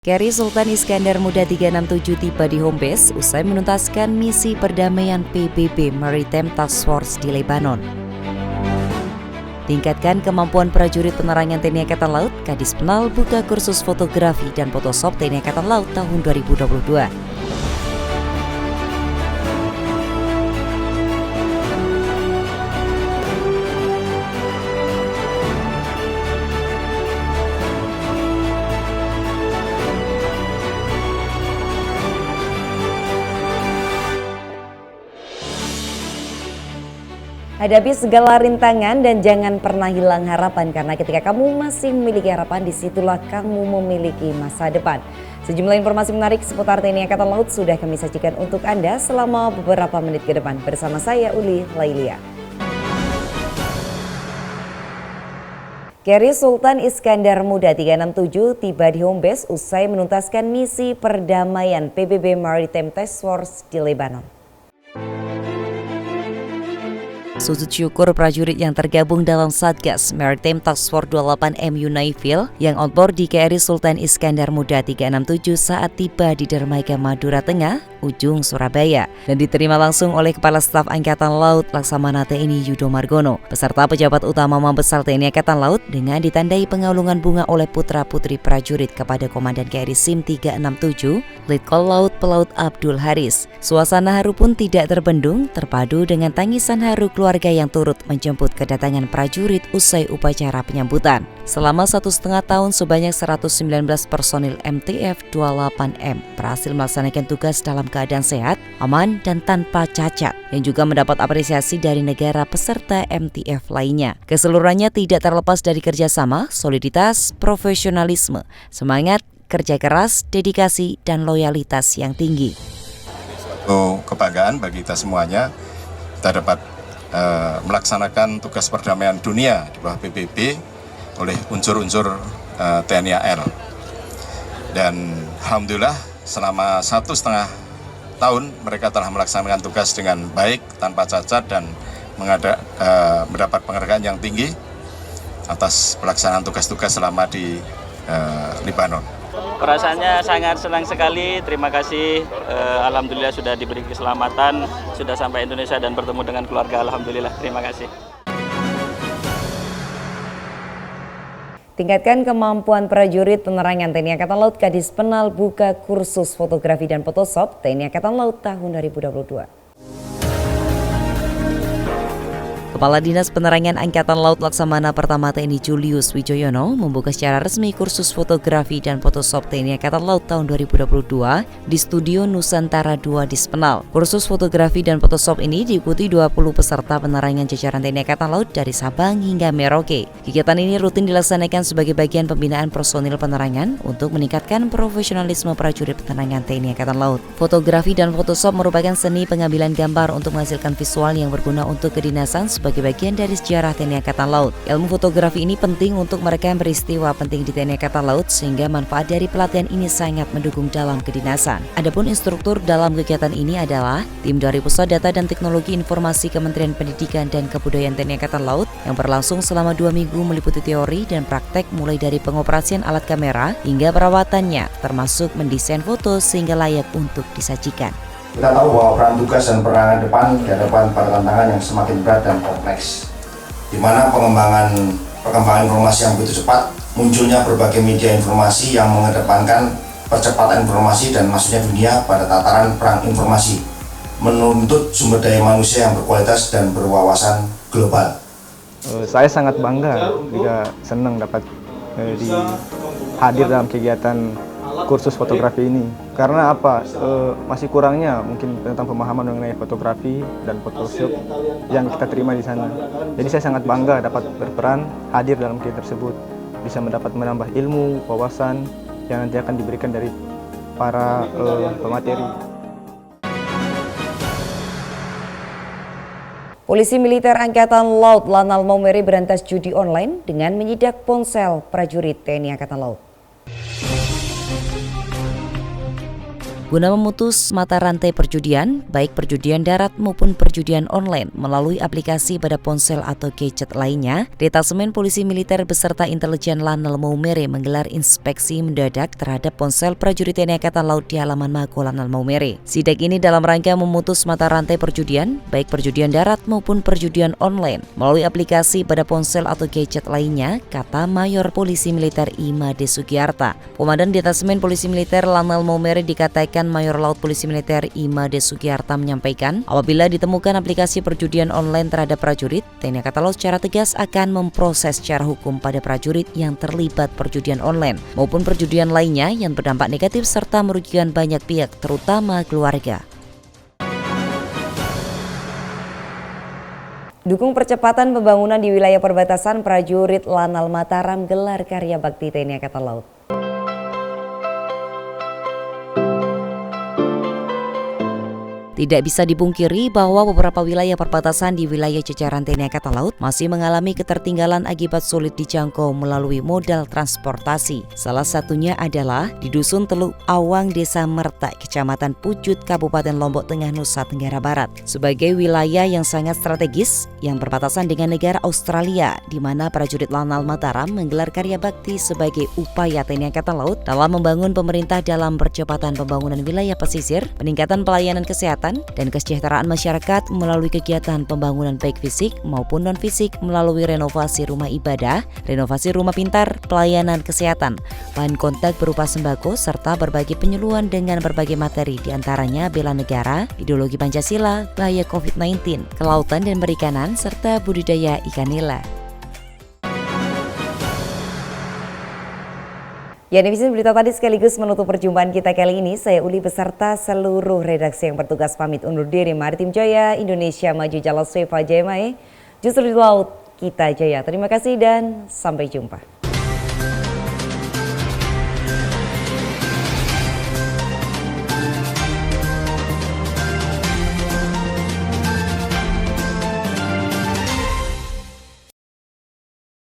Kri Sultan Iskandar Muda 367 tiba di home base usai menuntaskan misi perdamaian PBB Maritime Task Force di Lebanon. Tingkatkan kemampuan prajurit penerangan TNI Angkatan Laut, Kadis Penal buka kursus fotografi dan Photoshop TNI Angkatan Laut tahun 2022. Hadapi segala rintangan dan jangan pernah hilang harapan, karena ketika kamu masih memiliki harapan, disitulah kamu memiliki masa depan. Sejumlah informasi menarik seputar TNI Angkatan Laut sudah kami sajikan untuk Anda selama beberapa menit ke depan. Bersama saya Uli Lailia. Kri Sultan Iskandar Muda 367 tiba di home base usai menuntaskan misi perdamaian PBB Maritime Task Force di Lebanon. Sujud syukur prajurit yang tergabung dalam Satgas Maritime Task Force 28 MU Naifil yang outboard di Kri Sultan Iskandar Muda 367 saat tiba di dermaga Madura Tengah, ujung Surabaya, dan diterima langsung oleh Kepala Staf Angkatan Laut Laksamana TNI Yudo Margono beserta pejabat utama Mabesal TNI Angkatan Laut dengan ditandai pengalungan bunga oleh putra-putri prajurit kepada Komandan Kri SIM 367 Letkol Laut Pelaut Abdul Haris. Suasana haru pun tidak terbendung, terpadu dengan tangisan haru keluarga yang turut menjemput kedatangan prajurit usai upacara penyambutan. Selama 1,5 tahun sebanyak 119 personil MTF 28M berhasil melaksanakan tugas dalam keadaan sehat, aman, dan tanpa cacat, yang juga mendapat apresiasi dari negara peserta MTF lainnya. Keseluruhannya tidak terlepas dari kerjasama, soliditas, profesionalisme, semangat, kerja keras, dedikasi, dan loyalitas yang tinggi. Suatu kebanggaan bagi kita semuanya, kita dapat melaksanakan tugas perdamaian dunia di bawah PBB oleh unsur-unsur TNI AL. Dan alhamdulillah selama 1,5 tahun mereka telah melaksanakan tugas dengan baik, tanpa cacat, dan mendapat penghargaan yang tinggi atas pelaksanaan tugas-tugas selama di Lebanon. Perasaannya sangat senang sekali, terima kasih, alhamdulillah sudah diberi keselamatan, sudah sampai Indonesia dan bertemu dengan keluarga, alhamdulillah, terima kasih. Tingkatkan kemampuan prajurit penerangan TNI Angkatan Laut, Kadis Penal buka kursus fotografi dan Photoshop TNI Angkatan Laut tahun 2022. Kepala Dinas Penerangan Angkatan Laut Laksamana Pertama TNI Julius Wijoyono membuka secara resmi kursus fotografi dan Photoshop TNI Angkatan Laut tahun 2022 di Studio Nusantara 2 Dispenal. Kursus fotografi dan Photoshop ini diikuti 20 peserta penerangan jajaran TNI Angkatan Laut dari Sabang hingga Merauke. Kegiatan ini rutin dilaksanakan sebagai bagian pembinaan personil penerangan untuk meningkatkan profesionalisme prajurit penerangan TNI Angkatan Laut. Fotografi dan Photoshop merupakan seni pengambilan gambar untuk menghasilkan visual yang berguna untuk kedinasan sebagai bagian dari sejarah TNI Angkatan Laut. Ilmu fotografi ini penting untuk merekam peristiwa penting di TNI Angkatan Laut, sehingga manfaat dari pelatihan ini sangat mendukung dalam kedinasan. Adapun instruktur dalam kegiatan ini adalah tim dari Pusat Data dan Teknologi Informasi Kementerian Pendidikan dan Kebudayaan TNI Angkatan Laut yang berlangsung selama 2 minggu, meliputi teori dan praktek mulai dari pengoperasian alat kamera hingga perawatannya, termasuk mendesain foto sehingga layak untuk disajikan. Kita tahu bahwa peran tugas dan perangan depan dihadapkan pada tantangan yang semakin berat dan kompleks, di mana perkembangan informasi yang begitu cepat, munculnya berbagai media informasi yang mengedepankan percepatan informasi dan masuknya dunia pada tataran perang informasi, menuntut sumber daya manusia yang berkualitas dan berwawasan global. Saya sangat bangga juga senang dapat hadir dalam kegiatan kursus fotografi ini, karena masih kurangnya mungkin tentang pemahaman mengenai fotografi dan Photoshop yang kita terima di sana. Jadi saya sangat bangga dapat berperan hadir dalam kegiatan tersebut, bisa menambah ilmu, wawasan yang nanti akan diberikan dari para pemateri. Polisi Militer Angkatan Laut Lanal Maumere berantas judi online dengan menyidak ponsel prajurit TNI Angkatan Laut. Guna memutus mata rantai perjudian, baik perjudian darat maupun perjudian online melalui aplikasi pada ponsel atau gadget lainnya, Detasemen Polisi Militer beserta intelijen Lanal Maumere menggelar inspeksi mendadak terhadap ponsel prajurit TNI Angkatan Laut di halaman Mako Lanal Maumere. Sidak ini dalam rangka memutus mata rantai perjudian, baik perjudian darat maupun perjudian online melalui aplikasi pada ponsel atau gadget lainnya, kata Mayor Polisi Militer Imade Sugiyarta. Komandan Detasemen Polisi Militer Lanal Maumere dikatakan Mayor Laut Polisi Militer Imade Sugiyarta menyampaikan, apabila ditemukan aplikasi perjudian online terhadap prajurit, TNI Angkatan Laut secara tegas akan memproses secara hukum pada prajurit yang terlibat perjudian online maupun perjudian lainnya yang berdampak negatif serta merugikan banyak pihak, terutama keluarga. Dukung percepatan pembangunan di wilayah perbatasan, prajurit Lanal Mataram gelar karya bakti TNI Angkatan Laut. Tidak bisa dipungkiri bahwa beberapa wilayah perbatasan di wilayah jajaran TNI Angkatan Laut masih mengalami ketertinggalan akibat sulit dijangkau melalui modal transportasi. Salah satunya adalah di Dusun Teluk Awang, Desa Merta, Kecamatan Pucut, Kabupaten Lombok Tengah, Nusa Tenggara Barat. Sebagai wilayah yang sangat strategis yang berbatasan dengan negara Australia, di mana prajurit Lanal Mataram menggelar karya bakti sebagai upaya TNI Angkatan Laut dalam membangun pemerintah dalam percepatan pembangunan wilayah pesisir, peningkatan pelayanan kesehatan, dan kesejahteraan masyarakat melalui kegiatan pembangunan baik fisik maupun non-fisik melalui renovasi rumah ibadah, renovasi rumah pintar, pelayanan kesehatan, bahan kontak berupa sembako, serta berbagai penyuluhan dengan berbagai materi diantaranya bela negara, ideologi Pancasila, bahaya COVID-19, kelautan dan perikanan, serta budidaya ikan nila. Ya, netizen, berita tadi sekaligus menutup perjumpaan kita kali ini. Saya Uli beserta seluruh redaksi yang bertugas pamit undur diri. Maritim Jaya, Indonesia maju, jalan Seva Jaya Mae. Justru di laut kita jaya. Terima kasih dan sampai jumpa.